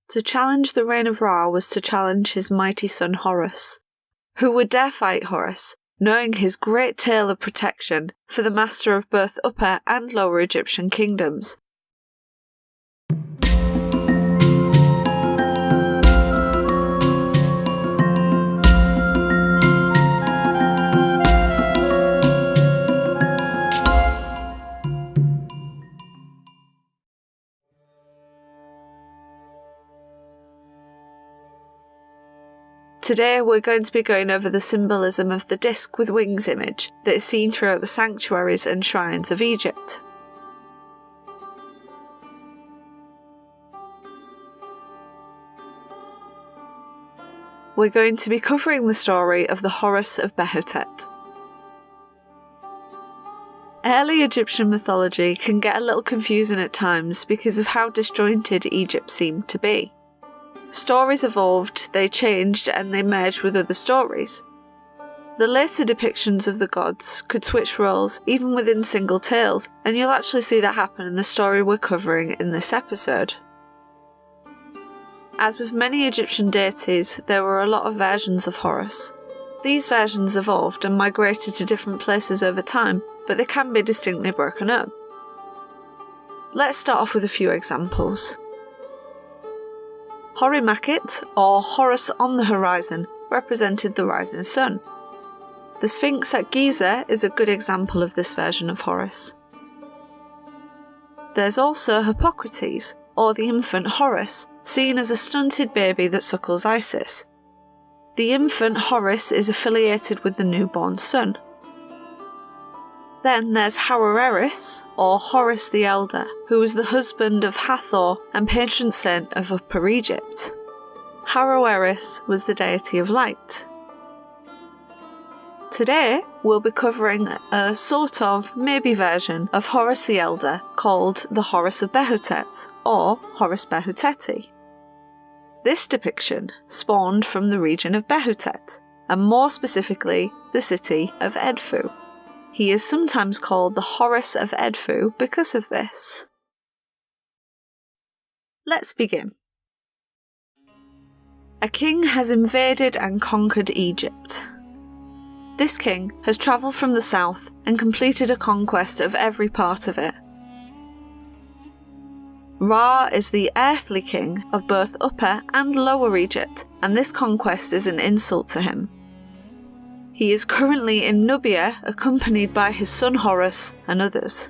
To challenge the reign of Ra was to challenge his mighty son Horus. Who would dare fight Horus, knowing his great tale of protection for the master of both Upper and Lower Egyptian kingdoms? Today we're going to be going over the symbolism of the disc with wings image that is seen throughout the sanctuaries and shrines of Egypt. We're going to be covering the story of the Horus of Behdet. Early Egyptian mythology can get a little confusing at times because of how disjointed Egypt seemed to be. Stories evolved, they changed, and they merged with other stories. The later depictions of the gods could switch roles even within single tales, and you'll actually see that happen in the story we're covering in this episode. As with many Egyptian deities, there were a lot of versions of Horus. These versions evolved and migrated to different places over time, but they can be distinctly broken up. Let's start off with a few examples. Horimakhet, or Horus on the horizon, represented the rising sun. The Sphinx at Giza is a good example of this version of Horus. There's also Hippocrates, or the infant Horus, seen as a stunted baby that suckles Isis. The infant Horus is affiliated with the newborn sun. Then there's Horus, or Horus the Elder, who was the husband of Hathor and patron saint of Upper Egypt. Horus was the deity of light. Today, we'll be covering a sort of, maybe version of Horus the Elder called the Horus of Behdet, or Horus Behdety. This depiction spawned from the region of Behdet, and more specifically, the city of Edfu. He is sometimes called the Horus of Edfu because of this. Let's begin. A king has invaded and conquered Egypt. This king has travelled from the south and completed a conquest of every part of it. Ra is the earthly king of both Upper and Lower Egypt, and this conquest is an insult to him. He is currently in Nubia, accompanied by his son Horus and others.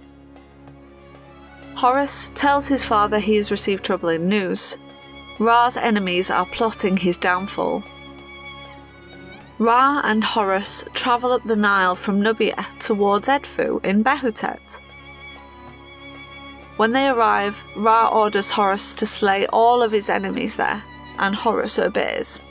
Horus tells his father he has received troubling news. Ra's enemies are plotting his downfall. Ra and Horus travel up the Nile from Nubia towards Edfu in Behdet. When they arrive, Ra orders Horus to slay all of his enemies there, and Horus obeys.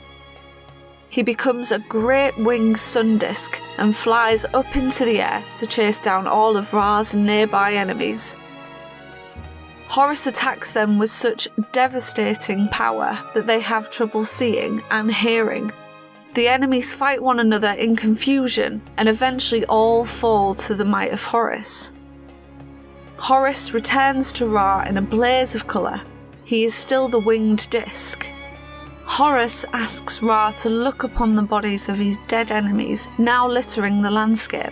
He becomes a great winged sun disk and flies up into the air to chase down all of Ra's nearby enemies. Horus attacks them with such devastating power that they have trouble seeing and hearing. The enemies fight one another in confusion and eventually all fall to the might of Horus. Horus returns to Ra in a blaze of colour. He is still the winged disk. Horus asks Ra to look upon the bodies of his dead enemies, now littering the landscape.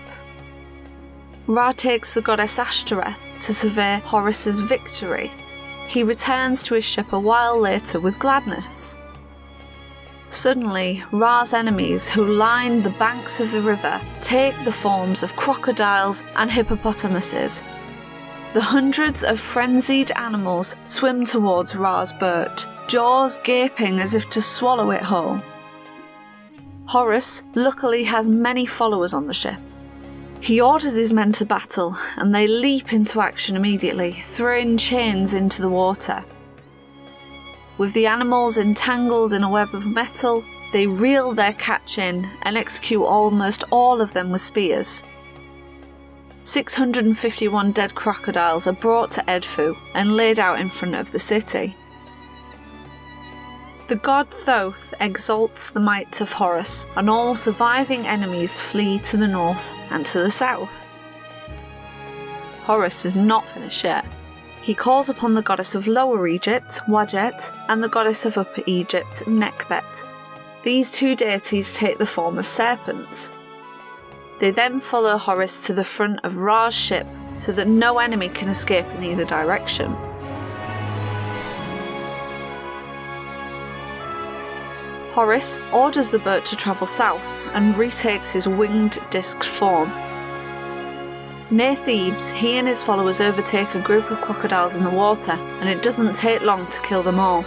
Ra takes the goddess Ashtoreth to survey Horus's victory. He returns to his ship a while later with gladness. Suddenly, Ra's enemies, who line the banks of the river, take the forms of crocodiles and hippopotamuses. The hundreds of frenzied animals swim towards Ra's boat, jaws gaping as if to swallow it whole. Horus luckily has many followers on the ship. He orders his men to battle, and they leap into action immediately, throwing chains into the water. With the animals entangled in a web of metal, they reel their catch in and execute almost all of them with spears. 651 dead crocodiles are brought to Edfu and laid out in front of the city. The god Thoth exalts the might of Horus, and all surviving enemies flee to the north and to the south. Horus is not finished yet. he calls upon the goddess of Lower Egypt, Wadjet, and the goddess of Upper Egypt, Nekhbet. These two deities take the form of serpents. They then follow Horus to the front of Ra's ship so that no enemy can escape in either direction. Horus orders the boat to travel south and retakes his winged disc form. Near Thebes, he and his followers overtake a group of crocodiles in the water, and it doesn't take long to kill them all.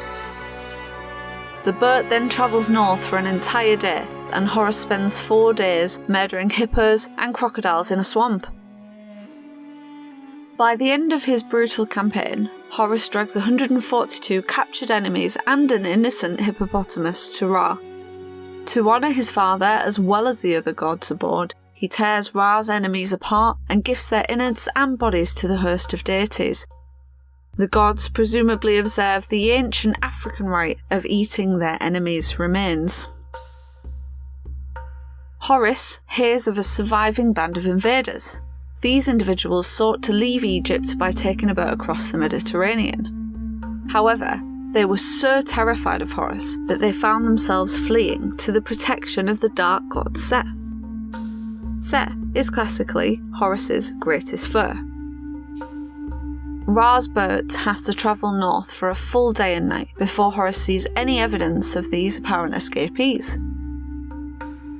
The boat then travels north for an entire day, and Horus spends 4 days murdering hippos and crocodiles in a swamp. By the end of his brutal campaign, Horus drags 142 captured enemies and an innocent hippopotamus to Ra. To honour his father as well as the other gods aboard, he tears Ra's enemies apart and gifts their innards and bodies to the host of deities. The gods presumably observe the ancient African rite of eating their enemies' remains. Horus hears of a surviving band of invaders. These individuals sought to leave Egypt by taking a boat across the Mediterranean. However, they were so terrified of Horus that they found themselves fleeing to the protection of the dark god Seth. Seth is classically Horus's greatest foe. Ra's boat has to travel north for a full day and night before Horus sees any evidence of these apparent escapees.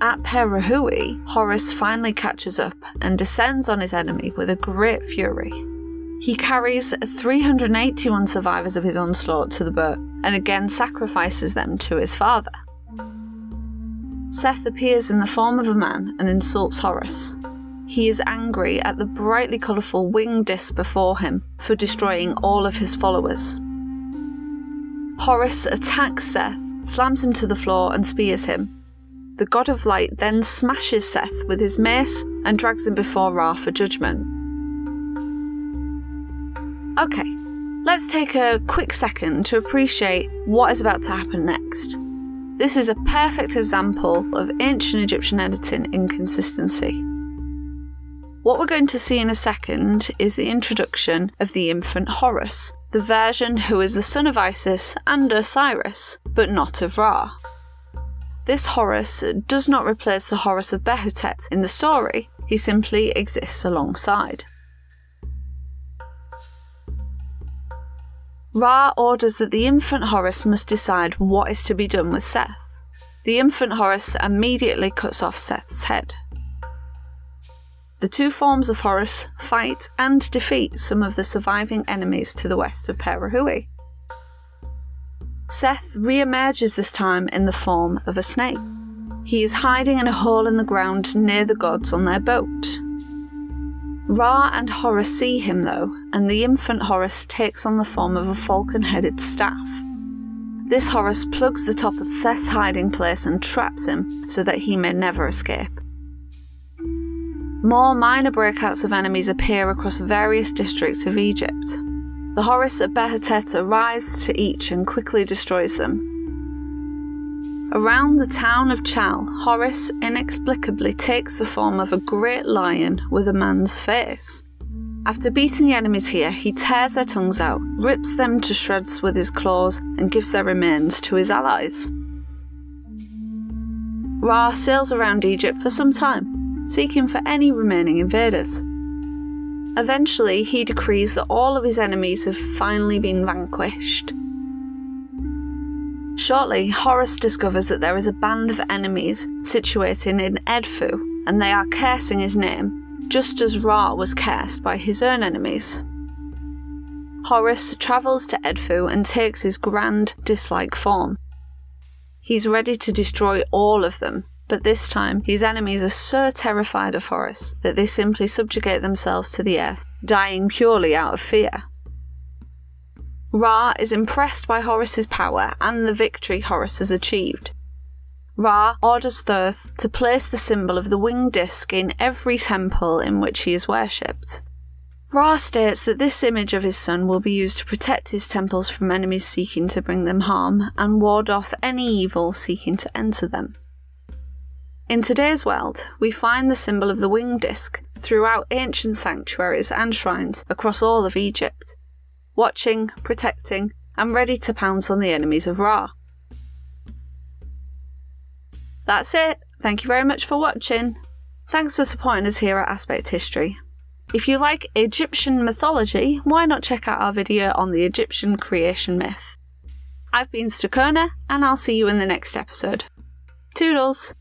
At Phew, Horus finally catches up and descends on his enemy with a great fury. He carries 381 survivors of his onslaught to the boat and again sacrifices them to his father. Seth appears in the form of a man and insults Horus. He is angry at the brightly colourful winged disc before him for destroying all of his followers. Horus attacks Seth, slams him to the floor and spears him. The god of light then smashes Seth with his mace and drags him before Ra for judgment. Okay, let's take a quick second to appreciate what is about to happen next. This is a perfect example of ancient Egyptian editing inconsistency. What we're going to see in a second is the introduction of the infant Horus, the version who is the son of Isis and Osiris, but not of Ra. This Horus does not replace the Horus of Behdet in the story, he simply exists alongside. Ra orders that the infant Horus must decide what is to be done with Seth. The infant Horus immediately cuts off Seth's head. The two forms of Horus fight and defeat some of the surviving enemies to the west of Phew. Seth re-emerges this time in the form of a snake. He is hiding in a hole in the ground near the gods on their boat. Ra and Horus see him though, and the infant Horus takes on the form of a falcon-headed staff. This Horus plugs the top of Seth's hiding place and traps him so that he may never escape. More minor breakouts of enemies appear across various districts of Egypt. The Horus of Behdet arrives to each and quickly destroys them. Around the town of Chal, Horus inexplicably takes the form of a great lion with a man's face. After beating the enemies here, he tears their tongues out, rips them to shreds with his claws, and gives their remains to his allies. Ra sails around Egypt for some time, seeking for any remaining invaders. Eventually, he decrees that all of his enemies have finally been vanquished. Shortly, Horus discovers that there is a band of enemies situated in Edfu, and they are cursing his name, just as Ra was cursed by his own enemies. Horus travels to Edfu and takes his grand dislike form. He's ready to destroy all of them, but this time his enemies are so terrified of Horus that they simply subjugate themselves to the earth, dying purely out of fear. Ra is impressed by Horus's power and the victory Horus has achieved. Ra orders Thoth to place the symbol of the winged disc in every temple in which he is worshipped. Ra states that this image of his son will be used to protect his temples from enemies seeking to bring them harm and ward off any evil seeking to enter them. In today's world, we find the symbol of the winged disc throughout ancient sanctuaries and shrines across all of Egypt. watching, protecting, and ready to pounce on the enemies of Ra. That's it. Thank you very much for watching. Thanks for supporting us here at Aspect History. If you like Egyptian mythology, why not check out our video on the Egyptian creation myth? I've been Stakona, and I'll see you in the next episode. Toodles!